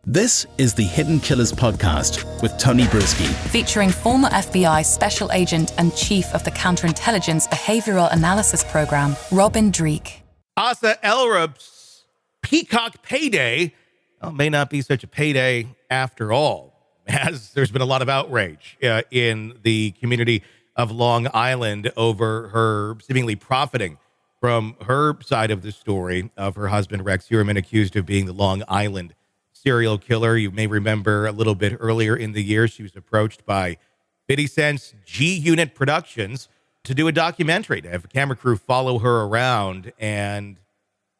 This is the Hidden Killers podcast with Tony Brueski. Featuring former FBI Special Agent and Chief of the Counterintelligence Behavioral Analysis Program, Robin Dreeke. Asa Ellerup's Peacock Payday may not be such a payday after all, as there's been a lot of outrage in the community of Long Island over her seemingly profiting from her side of the story of her husband, Rex Heuermann, accused of being the Long Island serial killer. You may remember a little bit earlier in the year, she was approached by 50 Cent's G Unit Productions to do a documentary, to have a camera crew follow her around. And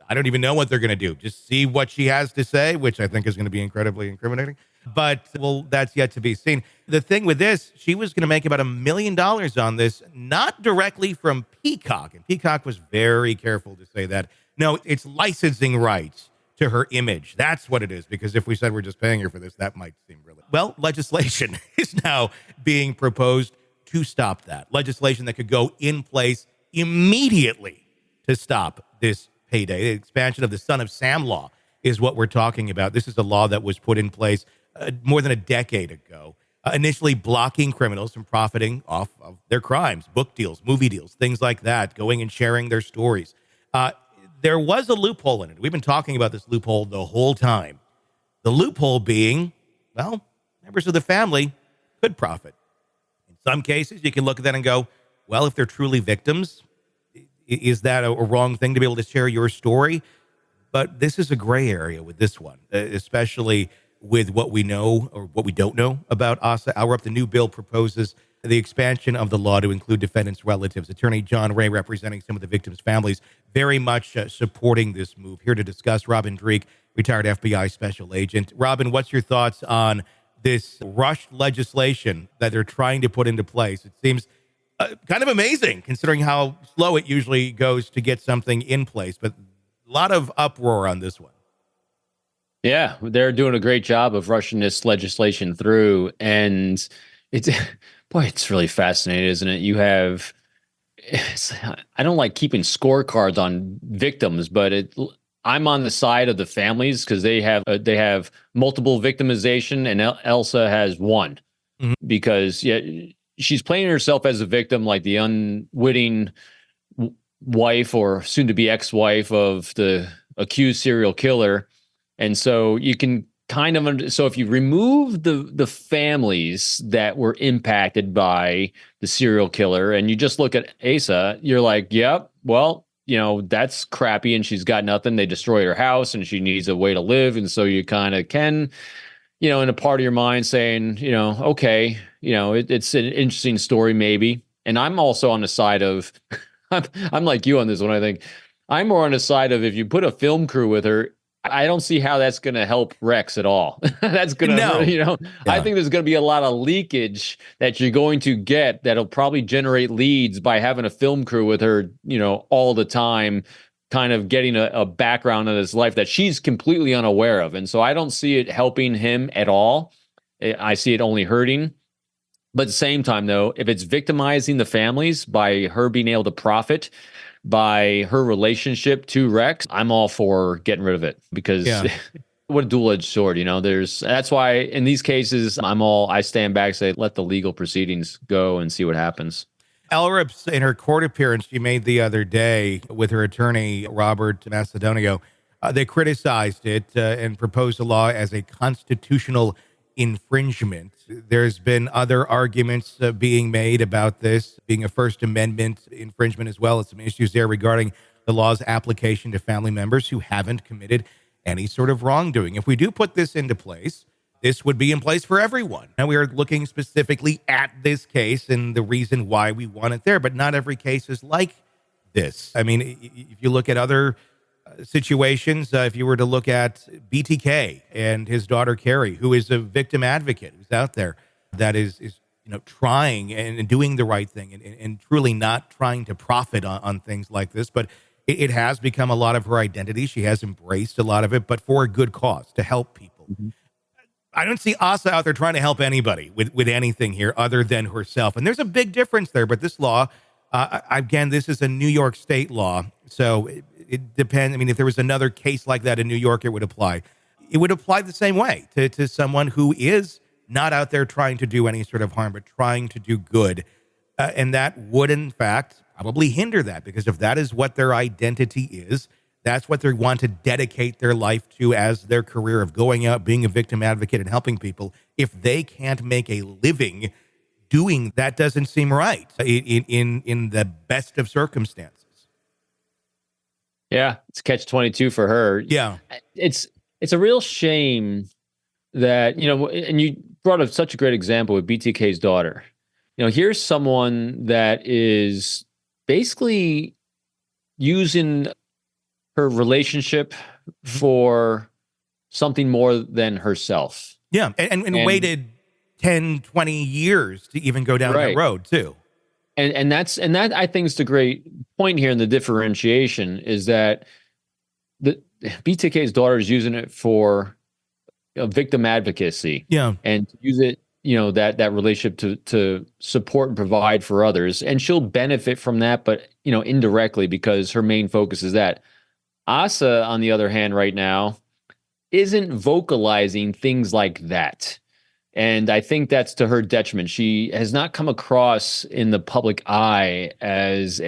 I don't even know what they're going to do. Just see what she has to say, which I think is going to be incredibly incriminating. But, well, that's yet to be seen. The thing with this, she was going to make about $1 million on this, not directly from Peacock. And Peacock was very careful to say that. No, it's licensing rights to her image. That's what it is. Because if we said we're just paying her for this, that might seem really... Well, legislation is now being proposed to stop that. Legislation that could go in place immediately to stop this payday. The expansion of the Son of Sam law is what we're talking about. This is a law that was put in place more than a decade ago, initially blocking criminals from profiting off of their crimes, book deals, movie deals, things like that, going and sharing their stories. There was a loophole in it. We've been talking about this loophole the whole time. The loophole being, well, members of the family could profit. In some cases, you can look at that and go, well, if they're truly victims, is that a wrong thing to be able to share your story? But this is a gray area with this one, especially with what we know or what we don't know about Asa Ellerup. The new bill proposes the expansion of the law to include defendants' relatives. Attorney John Ray, representing some of the victims' families, very much supporting this move. Here to discuss, Robin Dreeke, retired FBI special agent. Robin, what's your thoughts on this rushed legislation that they're trying to put into place? It seems kind of amazing, considering how slow it usually goes to get something in place, but a lot of uproar on this one. Yeah, they're doing a great job of rushing this legislation through, and it's really fascinating, isn't it? You have, I don't like keeping scorecards on victims, but I'm on the side of the families because they have multiple victimization, and Elsa has one, because she's playing herself as a victim, like the unwitting wife or soon-to-be ex-wife of the accused serial killer. And so you can kind of, so if you remove the families that were impacted by the serial killer and you just look at Asa, you're like, yep, well, that's crappy and she's got nothing. They destroyed her house and she needs a way to live. And so you kind of can, in a part of your mind saying, okay, it's an interesting story maybe. And I'm also on the side of, I'm like you on this one. I think I'm more on the side of, if you put a film crew with her, I don't see how that's going to help Rex at all. That's going to, I think there's going to be a lot of leakage that you're going to get that'll probably generate leads by having a film crew with her, all the time, kind of getting a background of his life that she's completely unaware of. And so I don't see it helping him at all. I see it only hurting. But at the same time, though, if it's victimizing the families by her being able to profit by her relationship to Rex, I'm all for getting rid of it, because what a dual-edged sword, that's why in these cases, I stand back and say, let the legal proceedings go and see what happens. Ellerup's, in her court appearance she made the other day with her attorney, Robert Macedonio, they criticized it and proposed the law as a constitutional infringement. There's been other arguments being made about this being a First Amendment infringement as well as some issues there regarding the law's application to family members who haven't committed any sort of wrongdoing. If we do put this into place, this would be in place for everyone. Now, we are looking specifically at this case and the reason why we want it there, but not every case is like this. I mean, if you look at other situations, if you were to look at BTK and his daughter Carrie, who is a victim advocate who's out there that is trying and doing the right thing and truly not trying to profit on things like this, but it has become a lot of her identity. She has embraced a lot of it, but for a good cause, to help people. I don't see Asa out there trying to help anybody with anything here other than herself. And there's a big difference there, but this law, again, this is a New York state law, so it depends. I mean, if there was another case like that in New York, it would apply. it would apply the same way to someone who is not out there trying to do any sort of harm, but trying to do good. And that would, in fact, probably hinder that, because if that is what their identity is, that's what they want to dedicate their life to as their career of going out, being a victim advocate and helping people. If they can't make a living doing that, doesn't seem right in the best of circumstances. Yeah, it's catch-22 for her. Yeah. It's a real shame that, and you brought up such a great example with BTK's daughter. Here's someone that is basically using her relationship for something more than herself. Yeah, and waited 10, 20 years to even go down that road too. And that I think is the great point here in the differentiation, is that the BTK's daughter is using it for victim advocacy. Yeah. And to use it, that relationship to support and provide for others. And she'll benefit from that, but, indirectly, because her main focus is that. Asa, on the other hand, right now, isn't vocalizing things like that. And I think that's to her detriment. She has not come across in the public eye as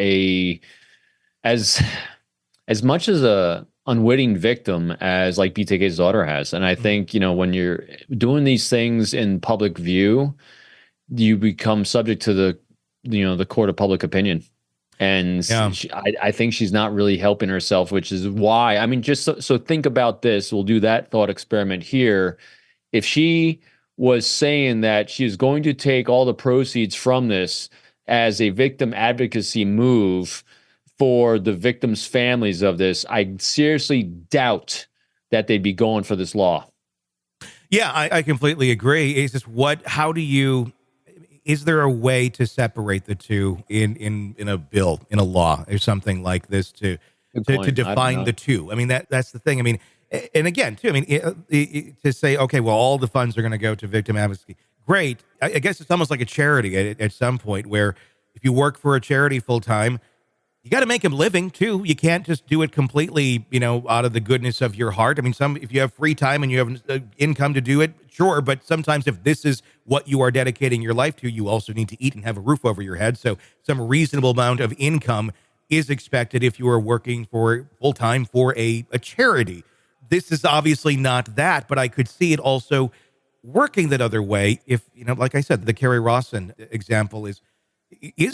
much as a unwitting victim as like BTK's daughter has. And I think, when you're doing these things in public view, you become subject to the court of public opinion. And I think she's not really helping herself, which is why, just so think about this. We'll do that thought experiment here. If she was saying that she is going to take all the proceeds from this as a victim advocacy move for the victims' families of this, I seriously doubt that they'd be going for this law. Yeah, I completely agree. It's just is there a way to separate the two in a bill, in a law, or something like this to define the two? That's the thing. And again, too, to say, okay, well, all the funds are going to go to victim advocacy. Great. I guess it's almost like a charity at some point, where if you work for a charity full time, you got to make a living too. You can't just do it completely, out of the goodness of your heart. If you have free time and you have income to do it, sure. But sometimes if this is what you are dedicating your life to, you also need to eat and have a roof over your head. So some reasonable amount of income is expected if you are working for full time for a charity. This is obviously not that, but I could see it also working that other way. If, like I said, the Carrie Rawson example is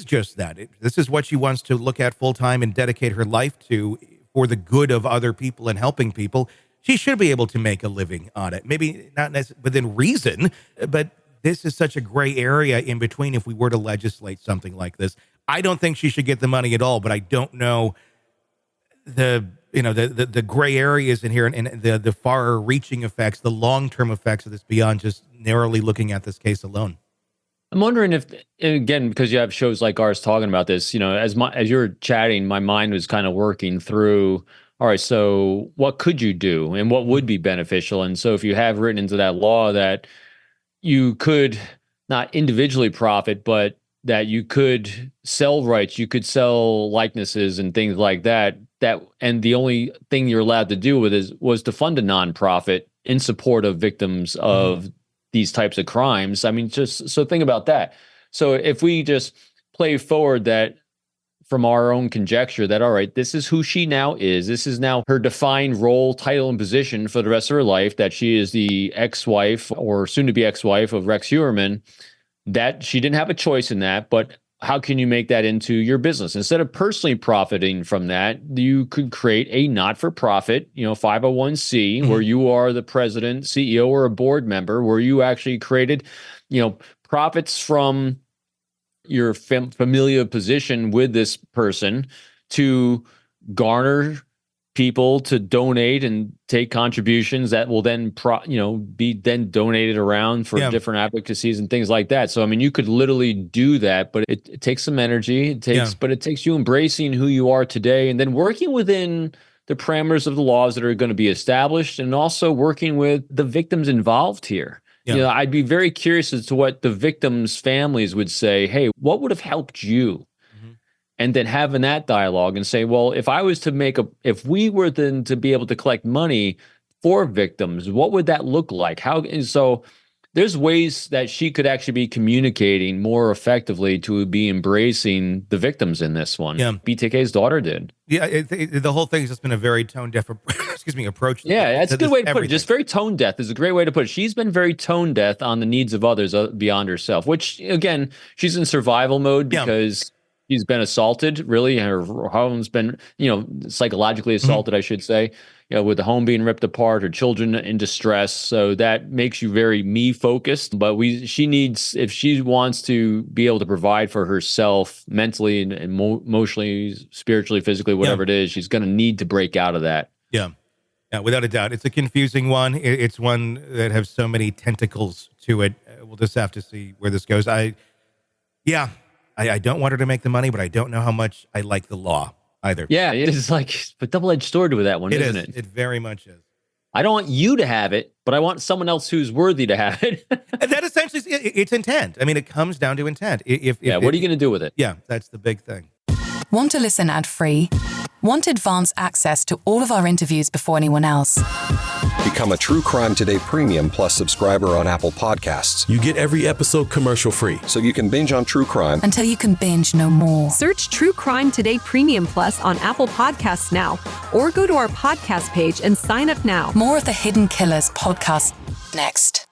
just that. This is what she wants to look at full time and dedicate her life to for the good of other people and helping people. She should be able to make a living on it. Maybe not within reason, but this is such a gray area in between if we were to legislate something like this. I don't think she should get the money at all, but I don't know the gray areas in here and the far reaching effects, the long-term effects of this beyond just narrowly looking at this case alone. I'm wondering if, again, because you have shows like ours talking about this, as you're chatting, my mind was kind of working through, all right, so what could you do and what would be beneficial? And so if you have written into that law that you could not individually profit, but that you could sell rights, you could sell likenesses and things like that, and the only thing you're allowed to do was to fund a nonprofit in support of victims of these types of crimes. Just so think about that. So if we just play forward that from our own conjecture that, all right, this is who she now is. This is now her defined role, title, and position for the rest of her life, that she is the ex-wife or soon-to-be ex-wife of Rex Heuermann, that she didn't have a choice in that, but how can you make that into your business? Instead of personally profiting from that, you could create a not-for-profit, 501c, where you are the president, CEO, or a board member, where you actually created, profits from your familial position with this person to garner people to donate and take contributions that will then be then donated around for different advocacies and things like that. So you could literally do that, but it takes some energy. But it takes you embracing who you are today and then working within the parameters of the laws that are going to be established, and also working with the victims involved here. Yeah. I'd be very curious as to what the victims' families would say. Hey, what would have helped you? And then having that dialogue and say, well, if we were then to be able to collect money for victims? What would that look like? So there's ways that she could actually be communicating more effectively to be embracing the victims in this one. Yeah. BTK's daughter did. Yeah, the whole thing has just been a very tone-deaf approach. Yeah, that's a good way to put it. Just very tone-deaf is a great way to put it. She's been very tone-deaf on the needs of others beyond herself, which, again, she's in survival mode because she's been assaulted, really. Her home's been, psychologically assaulted, I should say, with the home being ripped apart, her children in distress. So that makes you very me-focused. But she needs, if she wants to be able to provide for herself mentally and emotionally, spiritually, physically, whatever it is, she's going to need to break out of that. Yeah, without a doubt. It's a confusing one. It's one that has so many tentacles to it. We'll just have to see where this goes. I don't want her to make the money, but I don't know how much I like the law either. Yeah, it is like a double-edged sword with that one, isn't it? It very much is. I don't want you to have it, but I want someone else who's worthy to have it. And that essentially, it's intent. I mean, it comes down to intent. What are you going to do with it? Yeah, that's the big thing. Want to listen ad-free? Want advanced access to all of our interviews before anyone else? Become a True Crime Today Premium Plus subscriber on Apple Podcasts. You get every episode commercial-free. So you can binge on true crime until you can binge no more. Search True Crime Today Premium Plus on Apple Podcasts now, or go to our podcast page and sign up now. More of the Hidden Killers podcast next.